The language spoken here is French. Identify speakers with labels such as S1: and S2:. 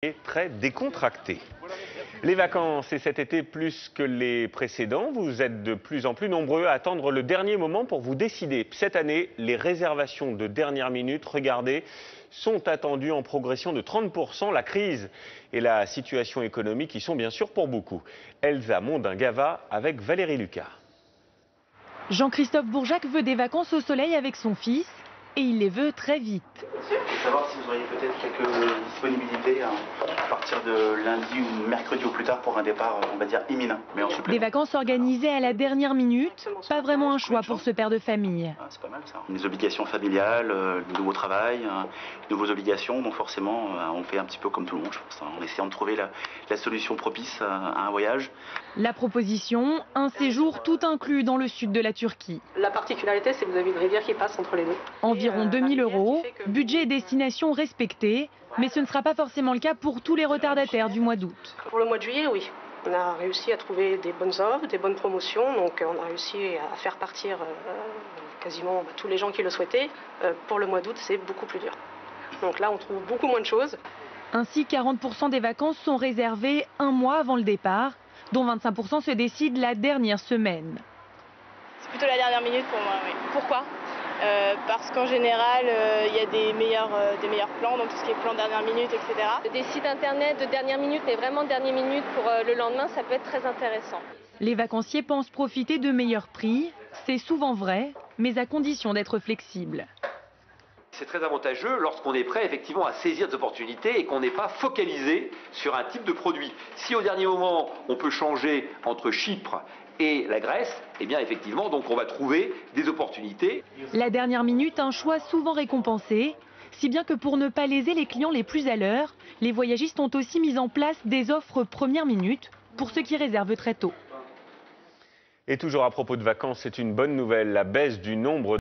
S1: Et très décontracté. Les vacances, et cet été plus que les précédents, vous êtes de plus en plus nombreux à attendre le dernier moment pour vous décider. Cette année, les réservations de dernière minute, regardez, sont attendues en progression de 30%. La crise et la situation économique y sont bien sûr pour beaucoup. Elsa Mondingava avec Valérie Lucas.
S2: Jean-Christophe Bourjac veut des vacances au soleil avec son fils et il les veut très vite.
S3: Je voulais savoir si vous auriez peut-être quelques disponibilités à partir de lundi ou mercredi ou plus tard pour un départ, on va dire, imminent, mais en supplément.
S2: Des vacances organisées à la dernière minute, pas vraiment un choix pour ce père de famille.
S3: Ah, c'est pas mal ça. Des obligations familiales, de nouveau travail, de nouvelles obligations, donc forcément on fait un petit peu comme tout le monde, je pense, en essayant de trouver la solution propice à un voyage.
S2: La proposition, un séjour tout inclus dans le sud de la Turquie.
S4: La particularité, c'est que vous avez une rivière qui passe entre les deux.
S2: Environ 2000 €, budget et destination respectés, mais ce ne sera pas forcément le cas pour tous les retardataires du mois d'août.
S4: Pour le mois de juillet, oui. On a réussi à trouver des bonnes offres, des bonnes promotions, donc on a réussi à faire partir quasiment tous les gens qui le souhaitaient. Pour le mois d'août, c'est beaucoup plus dur. Donc là, on trouve beaucoup moins de choses.
S2: Ainsi, 40% des vacances sont réservées un mois avant le départ, dont 25% se décident la dernière semaine.
S5: C'est plutôt la dernière minute pour moi, oui. Pourquoi ? Parce qu'en général, il y a des meilleurs plans, donc tout ce qui est plan dernière minute, etc.
S6: Des sites internet de dernière minute, mais vraiment de dernière minute pour le lendemain, ça peut être très intéressant.
S2: Les vacanciers pensent profiter de meilleurs prix. C'est souvent vrai, mais à condition d'être flexible.
S7: C'est très avantageux lorsqu'on est prêt effectivement à saisir des opportunités et qu'on n'est pas focalisé sur un type de produit. Si au dernier moment on peut changer entre Chypre et la Grèce, eh bien effectivement donc on va trouver des opportunités.
S2: La dernière minute, un choix souvent récompensé, si bien que pour ne pas léser les clients les plus à l'heure, les voyagistes ont aussi mis en place des offres première minute pour ceux qui réservent très tôt.
S1: Et toujours à propos de vacances, c'est une bonne nouvelle, la baisse du nombre